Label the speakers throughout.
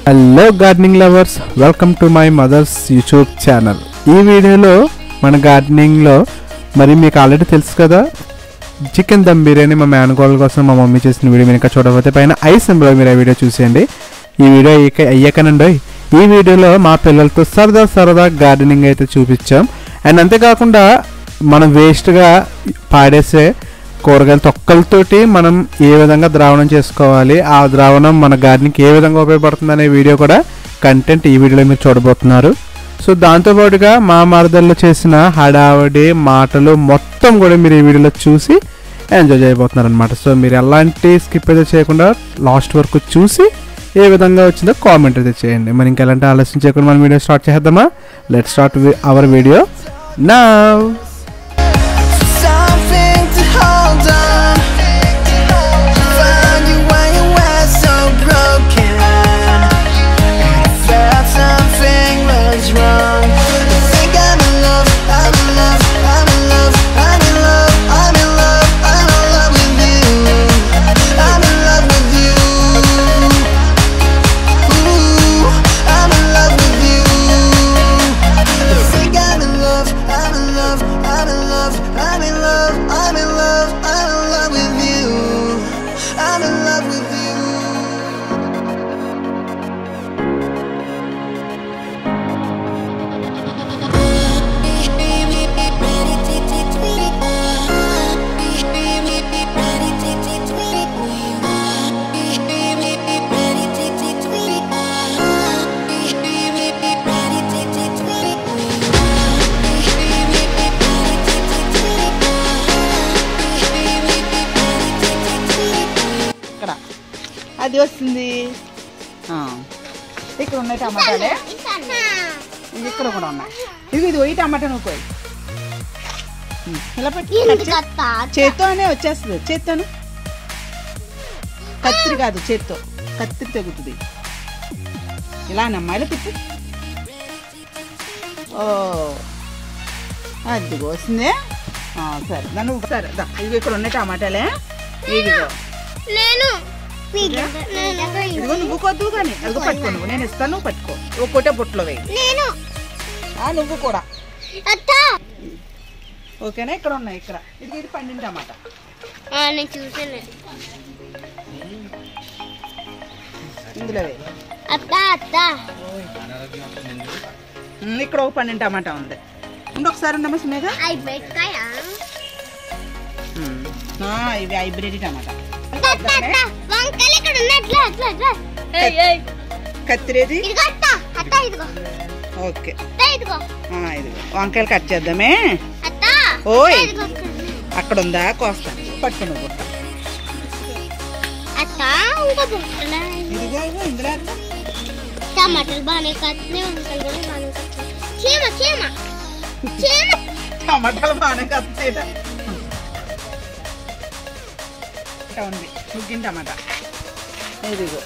Speaker 1: Hello gardening lovers, welcome to my mother's YouTube channel. ఈ వీడియోలో మన గార్డెనింగ్లో మరి మీకు ఆల్రెడీ తెలుసు కదా, చికెన్ దమ్ బిర్యానీ మా మేనకోళ్ళ కోసం మా మమ్మీ చేసిన వీడియో. మీరు ఇంకా చూడకపోతే పైన ఐ సింబల్ మీరు ఆ వీడియో చూసేయండి. ఈ వీడియో అయ్యాకనండి ఈ వీడియోలో మా పిల్లలతో సరదా గార్డెనింగ్ అయితే చూపించాం. అండ్ అంతేకాకుండా మనం వేస్ట్గా పాడేసే కూరగాయల తొక్కలతోటి మనం ఏ విధంగా ద్రావణం చేసుకోవాలి, ఆ ద్రావణం మన గార్డెనింగ్కి ఏ విధంగా ఉపయోగపడుతుంది అనే వీడియో కూడా కంటెంట్ ఈ వీడియోలో మీరు చూడబోతున్నారు. సో దాంతోపాటుగా మా మరదల్లో చేసిన హడావడి మాటలు మొత్తం కూడా మీరు ఈ వీడియోలో చూసి ఎంజాయ్ చేయబోతున్నారు అనమాట. సో మీరు ఎలాంటి స్కిప్ అయితే చేయకుండా లాస్ట్ వరకు చూసి ఏ విధంగా వచ్చిందో కామెంట్ అయితే చేయండి. మరి ఇంకా ఎలాంటి ఆలస్యం చేయకుండా మనం వీడియో స్టార్ట్ చేద్దామా? Let start our video now.
Speaker 2: అది వస్తుంది. ఇక్కడ ఉన్నాయి టమాటాలే, ఇక్కడ కూడా ఉన్నాయి. ఇది పోయి టమాటా నువ్వు పోయి ఇలా పెట్టి చేత్తోనే వచ్చేస్తుంది. చేత్తోను కత్తిరి కాదు, చేత్తో కత్తిరి తెగుతుంది. ఇలా నమ్మాయిలో తిప్పి. ఓ అది వస్తుంది. సరే నన్ను సరే ఇవి ఇక్కడ ఉన్నాయి టమాటాలే. ఇదిగో ఇదిగో నువ్వు కొద్దు కానీ అదిగో పట్టుకో, నువ్వు నేను ఇస్తాను, నువ్వు పట్టుకో. ఒక్కోటే బుట్టలో వేయి. నువ్వు కూడా ఓకేనా? ఇక్కడ ఉన్నాయి, ఇక్కడ ఇది పండిన టమాటా. ఇందులో వేయి. ఇక్కడ ఒక పండిన టమాటా ఉంది. ఇంకొకసారి ఉండమ్మా సుమేధ. ఇవి హైబ్రిడ్ టమాటా. కత్తిరేది. ఓకే ఇదిగో వంకాయలు కట్ చేద్దామే. ఓయ్ అక్కడ ఉందా? కోస్తా పట్టుకుని బుట్ట. ఇందులో
Speaker 3: టమాటాలు బాగానే
Speaker 2: టమాటాలు బాగానే కత్తాయి. ఉంది ముగ్గిన టమాటా. ఇదిగో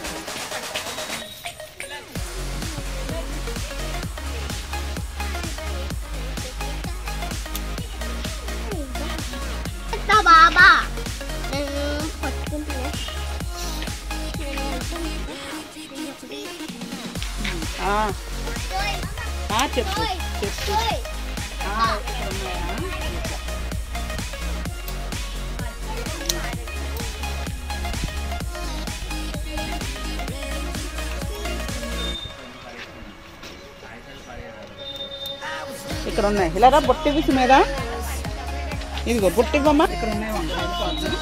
Speaker 3: బాబా
Speaker 2: చెప్పు చెప్పు. ఇక్కడ ఉన్నాయి. ఇలా రా బొట్టి విసి మీద. ఇదిగో బొట్టి ఇవ్వమ్మా. ఇక్కడ ఉన్నాయి వంకాయలు.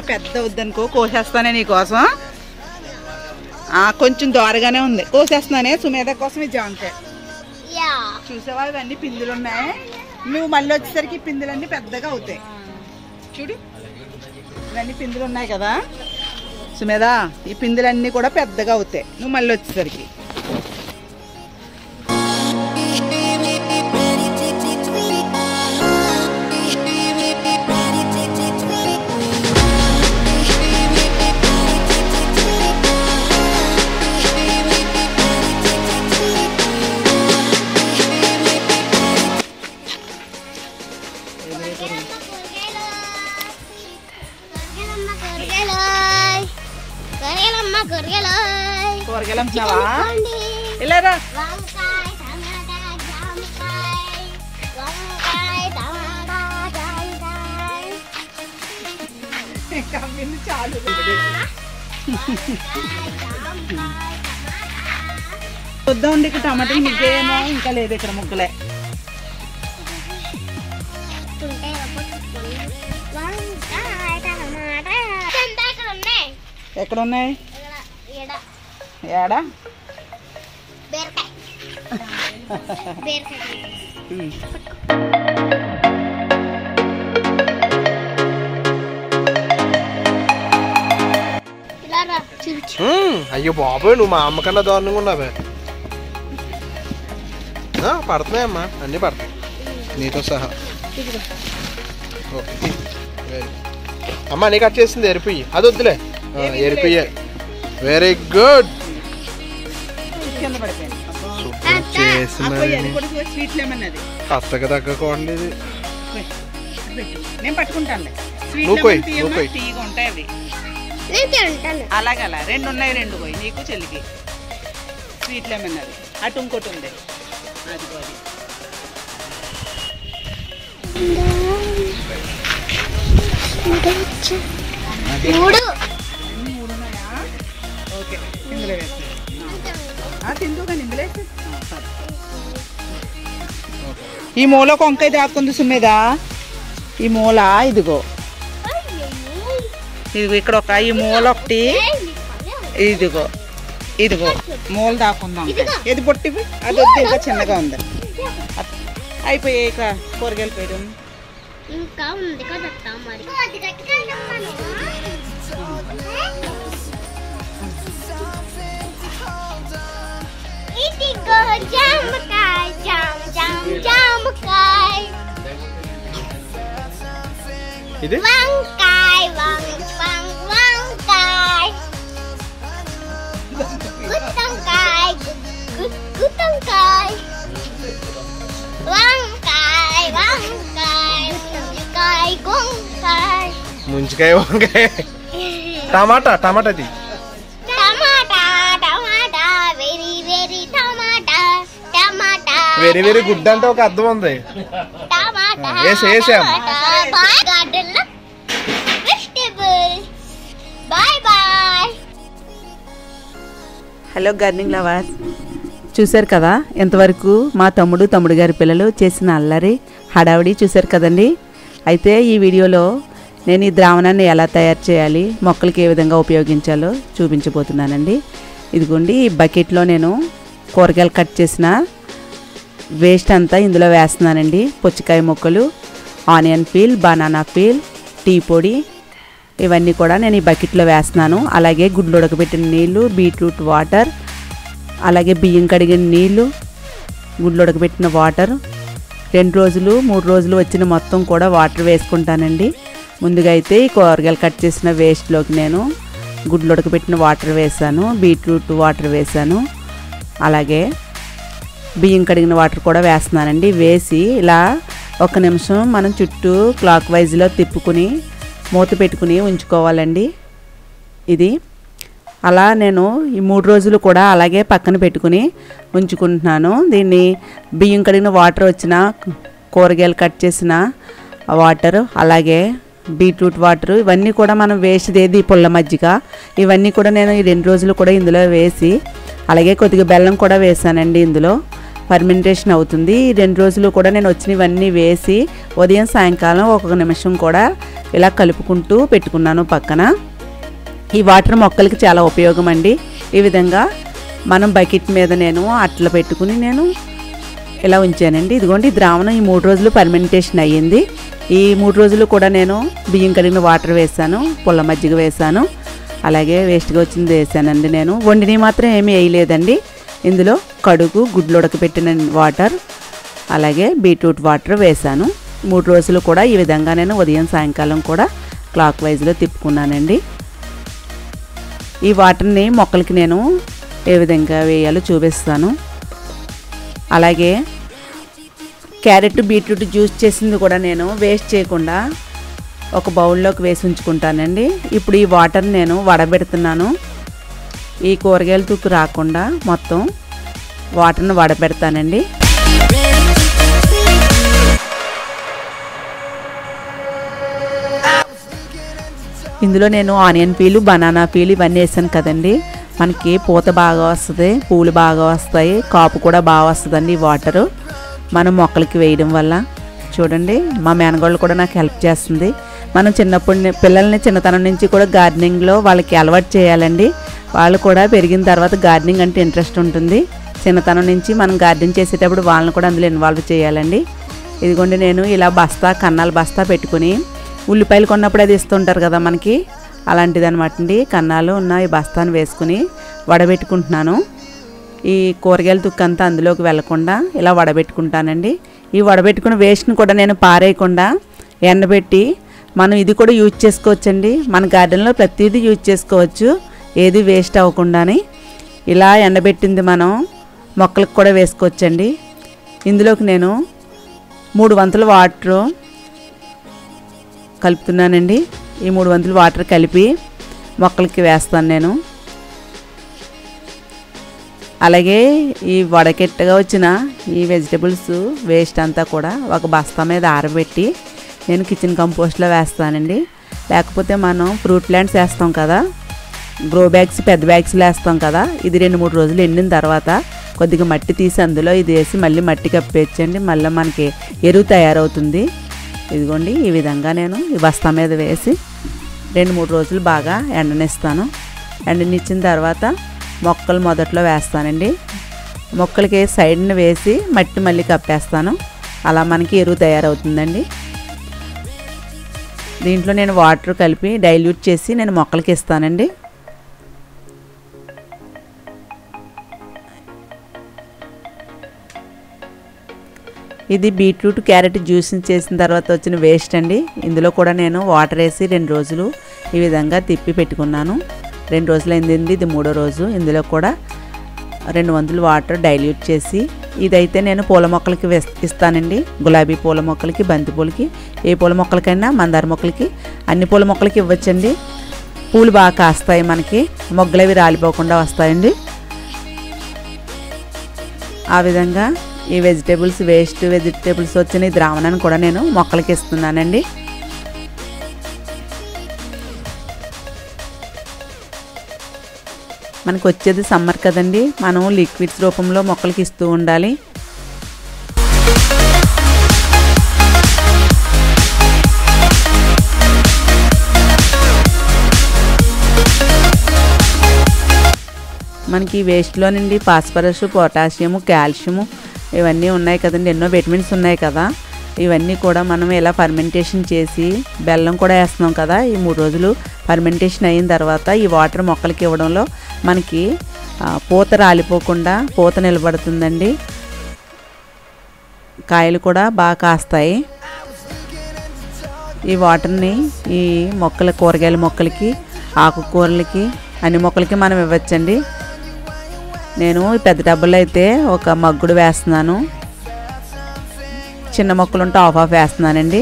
Speaker 2: పెద్ద వద్దనుకో, కోసేస్తానే నీకోసం. కొంచెం దోరగానే ఉంది, కోసేస్తున్నానే సుమేధ కోసం. ఈ జాంకాయ చూసావా, ఇవన్నీ పిందులు ఉన్నాయి. నువ్వు మళ్ళీ వచ్చేసరికి పిందులన్నీ పెద్దగా అవుతాయి. చూడు ఇవన్నీ పిందులు ఉన్నాయి కదా సుమేధ, ఈ పిందులన్నీ కూడా పెద్దగా అవుతాయి నువ్వు మళ్ళీ వచ్చేసరికి. కూరగాయలు అమ్ముతున్నావా? ఇలారా చాలు. చూద్దామండి, ఇక్కడ టమాటాలు ముగ్గేమో ఇంకా లేదు, ఇక్కడ ముగ్గలే. ఎక్కడ ఉన్నాయి? ఏడా?
Speaker 4: అయ్యో బాబోయ్, నువ్వు మా అమ్మ కన్నా దారుణంగా ఉన్నావే. పడుతున్నాయమ్మా, అన్నీ పడతాయి నీతో సహా. ఓకే అమ్మ, నీ కట్ చేసింది ఎరిపోయి, అది వద్దులే. ఎరిపోయే, వెరీ గుడ్. అత్తగా తగ్గకోండి,
Speaker 2: నేను పట్టుకుంటాను. ఉంటాయి అవి అలాగే. 2 ఉన్నాయి, 2 పోయి నీకు చెల్లికి. స్వీట్ లెమన్ అది. అటు ఇంకోటి ఉంది, అది పోయి. ఓకే, ఇందులో వేస్తాను. తిందు కానీ ఇందులో వేసి. ఈ మూల కొంకాయ దాక్కుంది సుమేదా. ఈ మూల ఇదిగో, ఇదిగో ఇక్కడ ఒక, ఈ మూల ఒకటి, ఇదిగో ఇదిగో మూల దాక్కుందాం. ఇది పొట్టివి, అది వద్దు, ఇంకా చిన్నగా ఉంది. అయిపోయాయి ఇక కూరగాయలు పోయడం.
Speaker 4: ఇది
Speaker 3: వంకాయ గుత్తంకాయ గుత్తంకాయ వంకాయ వంకాయ ముంజికాయ గొంకాయ
Speaker 4: ముంజికాయ వంకాయ టమాటా టమాటాది
Speaker 3: tomato tomato very very tomato tomato
Speaker 4: very very good అంటే ఒక అర్థం ఉంది.
Speaker 3: టమాటా
Speaker 4: వేసాం.
Speaker 3: గార్డెన్ లో vegetables. Bye bye.
Speaker 2: Hello gardening lovers, చూశారు కదా ఎంతవరకు మా తమ్ముడు గారి పిల్లలు చేసిన అల్లరి హడావిడి చూశారు కదండి. అయితే ఈ వీడియోలో నేను ఈ ద్రావణాన్ని ఎలా తయారు చేయాలి, మొక్కలకి ఏ విధంగా ఉపయోగించాలో చూపించబోతున్నానండి. ఇదిగోండి, ఈ బకెట్లో నేను కూరగాయలు కట్ చేసిన వేస్ట్ అంతా ఇందులో వేస్తున్నానండి. పుచ్చకాయ ముక్కలు, onion peel, banana peel, tea పొడి, ఇవన్నీ కూడా నేను ఈ బకెట్లో వేస్తున్నాను. అలాగే గుడ్లు ఉడకబెట్టిన నీళ్ళు, బీట్రూట్ వాటర్, అలాగే బియ్యం కడిగిన నీళ్ళు, గుడ్లు ఉడకబెట్టిన వాటర్, 2 రోజులు 3 రోజులు వచ్చిన మొత్తం కూడా వాటర్ వేసుకుంటానండి. ముందుగా అయితే ఈ కూరగాయలు కట్ చేసిన వేస్ట్లోకి నేను గుడ్లు ఉడకబెట్టిన వాటర్ వేసాను, బీట్రూట్ వాటర్ వేసాను, అలాగే బియ్యం కడిగిన వాటర్ కూడా వేస్తున్నానండి. వేసి ఇలా 1 నిమిషం మనం చుట్టూ క్లాక్ వైజ్లో తిప్పుకుని మూత పెట్టుకుని ఉంచుకోవాలండి. ఇది అలా నేను ఈ 3 రోజులు కూడా అలాగే పక్కన పెట్టుకుని ఉంచుకుంటున్నాను. దీన్ని బియ్యం కడిగిన వాటర్ వచ్చిన, కూరగాయలు కట్ చేసిన వాటర్, అలాగే బీట్రూట్ వాటర్, ఇవన్నీ కూడా మనం వేసేది పుల్ల మజ్జిగ, ఇవన్నీ కూడా నేను ఈ 2 రోజులు కూడా ఇందులో వేసి, అలాగే కొద్దిగా బెల్లం కూడా వేసానండి. ఇందులో ఫర్మెంటేషన్ అవుతుంది. ఈ 2 రోజులు కూడా నేను వచ్చినవన్నీ వేసి ఉదయం సాయంకాలం 1 నిమిషం కూడా ఇలా కలుపుకుంటూ పెట్టుకున్నాను పక్కన. ఈ వాటర్ మొక్కలకి చాలా ఉపయోగం అండి. ఈ విధంగా మనం బకెట్ మీద నేను అట్లా పెట్టుకుని నేను ఇలా ఉంచానండి. ఇదిగోండి, ద్రావణం ఈ 3 రోజులు ఫర్మెంటేషన్ అయ్యింది. ఈ 3 రోజులు కూడా నేను బియ్యం కడిగిన వాటర్ వేసాను, పుల్ల మజ్జిగ వేసాను, అలాగే వేస్ట్గా వచ్చింది వేసానండి. నేను వండిని మాత్రం ఏమీ వేయలేదండి. ఇందులో కడుగు, గుడ్లు ఉడకపెట్టిన వాటర్, అలాగే బీట్రూట్ వాటర్ వేసాను. 3 రోజులు కూడా ఈ విధంగా నేను ఉదయం సాయంకాలం కూడా క్లాక్ వైజ్లో తిప్పుకున్నానండి. ఈ వాటర్ని మొక్కలకి నేను ఏ విధంగా వేయాలో చూపిస్తాను. అలాగే క్యారెట్, బీట్రూట్ జ్యూస్ చేసింది కూడా నేను వేస్ట్ చేయకుండా ఒక బౌల్లోకి వేసి ఉంచుకుంటానండి. ఇప్పుడు ఈ వాటర్ నేను వడబెడుతున్నాను.
Speaker 5: ఈ కూరగాయల తుక్కు రాకుండా మొత్తం వాటర్ని వడపెడతానండి. ఇందులో నేను ఆనియన్ పీలు, బనానా పీలు ఇవన్నీ వేసాను కదండి. మనకి పూత బాగా వస్తుంది, పూలు బాగా వస్తాయి, కాపు కూడా బాగా వస్తుందండి ఈ వాటరు మనం మొక్కలకి వేయడం వల్ల. చూడండి మా మేనగోళ్ళు కూడా నాకు హెల్ప్ చేస్తుంది. మనం చిన్నప్పుడు పిల్లల్ని చిన్నతనం నుంచి కూడా గార్డెనింగ్లో వాళ్ళకి అలవాటు చేయాలండి. వాళ్ళు కూడా పెరిగిన తర్వాత గార్డెనింగ్ అంటే ఇంట్రెస్ట్ ఉంటుంది. చిన్నతనం నుంచి మనం గార్డెన్ చేసేటప్పుడు వాళ్ళని కూడా అందులో ఇన్వాల్వ్ చేయాలండి. ఇదిగోండి నేను ఇలా కన్నాల బస్తా పెట్టుకుని, ఉల్లిపాయలు కొన్నప్పుడు అది ఇస్తుంటారు కదా మనకి, అలాంటిది అనమాట అండి. కన్నాలు ఉన్న ఈ బస్తాను వేసుకుని వడబెట్టుకుంటున్నాను. ఈ కూరగాయల తుక్కంతా అందులోకి వెళ్లకుండా ఇలా వడబెట్టుకుంటానండి. ఈ వడబెట్టుకున్న వేస్ట్ని కూడా నేను పారేయకుండా ఎండబెట్టి మనం ఇది కూడా యూజ్ చేసుకోవచ్చండి. మన గార్డెన్లో ప్రతిదీ యూజ్ చేసుకోవచ్చు, ఏది వేస్ట్ అవ్వకుండానే. ఇలా ఎండబెట్టింది మనం మొక్కలకు కూడా వేసుకోవచ్చండి. ఇందులోకి నేను 3 వంతుల వాటర్ కలుపుతున్నానండి. ఈ 3 వంతుల వాటర్ కలిపి మొక్కలకి వేస్తాను నేను. అలాగే ఈ వడకెట్టగా వచ్చిన ఈ వెజిటబుల్స్ వేస్ట్ అంతా కూడా ఒక బస్తా మీద ఆరబెట్టి నేను కిచెన్ కంపోస్ట్లో వేస్తానండి. లేకపోతే మనం ఫ్రూట్ ప్లాంట్స్ వేస్తాం కదా, గ్రో బ్యాగ్స్ పెద్ద బ్యాగ్స్లో వేస్తాం కదా, ఇది 2-3 రోజులు ఎండిన తర్వాత కొద్దిగా మట్టి తీసి అందులో ఇది వేసి మళ్ళీ మట్టి కప్పేయచ్చండి. మళ్ళీ మనకి ఎరువు తయారవుతుంది. ఇదిగోండి ఈ విధంగా నేను ఈ బస్తా మీద వేసి 2-3 రోజులు బాగా ఎండనిస్తాను. ఎండనిచ్చిన తర్వాత మొక్కలు మొదట్లో వేస్తానండి. మొక్కలకి సైడ్ని వేసి మట్టి మళ్ళీ కప్పేస్తాను. అలా మనకి ఎరువు తయారవుతుందండి. దీంట్లో నేను వాటర్ కలిపి డైల్యూట్ చేసి నేను మొక్కలకి ఇస్తానండి. ఇది బీట్రూట్ క్యారెట్ జ్యూస్ చేసిన తర్వాత వచ్చిన వేస్ట్ అండి. ఇందులో కూడా నేను వాటర్ వేసి 2 రోజులు ఈ విధంగా తిప్పి పెట్టుకున్నాను. 2 రోజులు అయింది, ఇది 3వ రోజు. ఇందులో కూడా 2 వంతులు వాటర్ డైల్యూట్ చేసి, ఇదైతే నేను పూల మొక్కలకి ఇస్తానండి. గులాబీ పూల మొక్కలకి, బంతి పూలకి, ఏ పూల మొక్కలకైనా, మందార మొక్కలకి, అన్ని పూల మొక్కలకి ఇవ్వచ్చండి. పూలు బాగా కాస్తాయి, మనకి మొగ్గలవి రాలిపోకుండా వస్తాయండి. ఆ విధంగా ఈ వేస్ట్ వెజిటేబుల్స్ వచ్చిన ఈ ద్రావణాన్ని కూడా నేను మొక్కలకి ఇస్తున్నానండి. మనకు వచ్చేది సమ్మర్ కదండి, మనం లిక్విడ్స్ రూపంలో మొక్కలకి ఇస్తూ ఉండాలి. మనకి వేస్ట్లో నుండి ఫాస్ఫరస్, పొటాషియము, కాల్షియము ఇవన్నీ ఉన్నాయి కదండి, ఎన్నో విటమిన్స్ ఉన్నాయి కదా. ఇవన్నీ కూడా మనం ఇలా ఫర్మెంటేషన్ చేసి బెల్లం కూడా వేస్తున్నాం కదా. ఈ 3 రోజులు ఫర్మెంటేషన్ అయిన తర్వాత ఈ వాటర్ మొక్కలకి ఇవ్వడంలో మనకి పూత రాలిపోకుండా పూత నిలబడుతుందండి. కాయలు కూడా బాగా కాస్తాయి. ఈ వాటర్ని ఈ కూరగాయల మొక్కలకి, ఆకుకూరలకి, అన్ని మొక్కలకి మనం ఇవ్వచ్చండి. నేను పెద్ద డబ్బాలో అయితే ఒక మగ్గుడు వేస్తున్నాను, చిన్న మొక్కలు ఉంటే హాఫ్ వేస్తున్నానండి.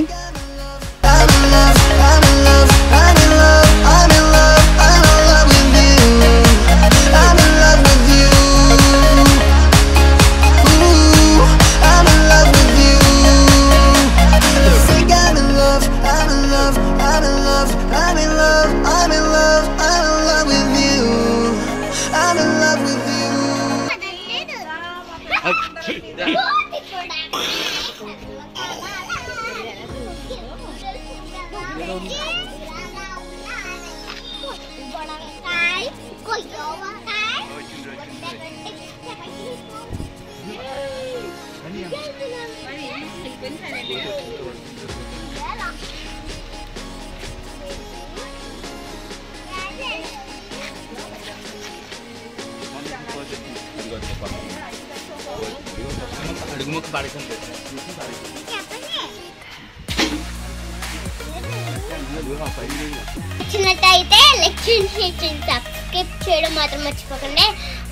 Speaker 3: నచ్చినట్టయితే లైక్ చేయండి, సబ్స్క్రైబ్ చేయడం మాత్రం మర్చిపోకండి.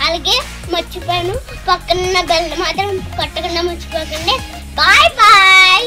Speaker 3: అలాగే మర్చిపోయాను పక్కన బెల్ మాత్రం కొట్టకుండా మర్చిపోకండి. Bye bye.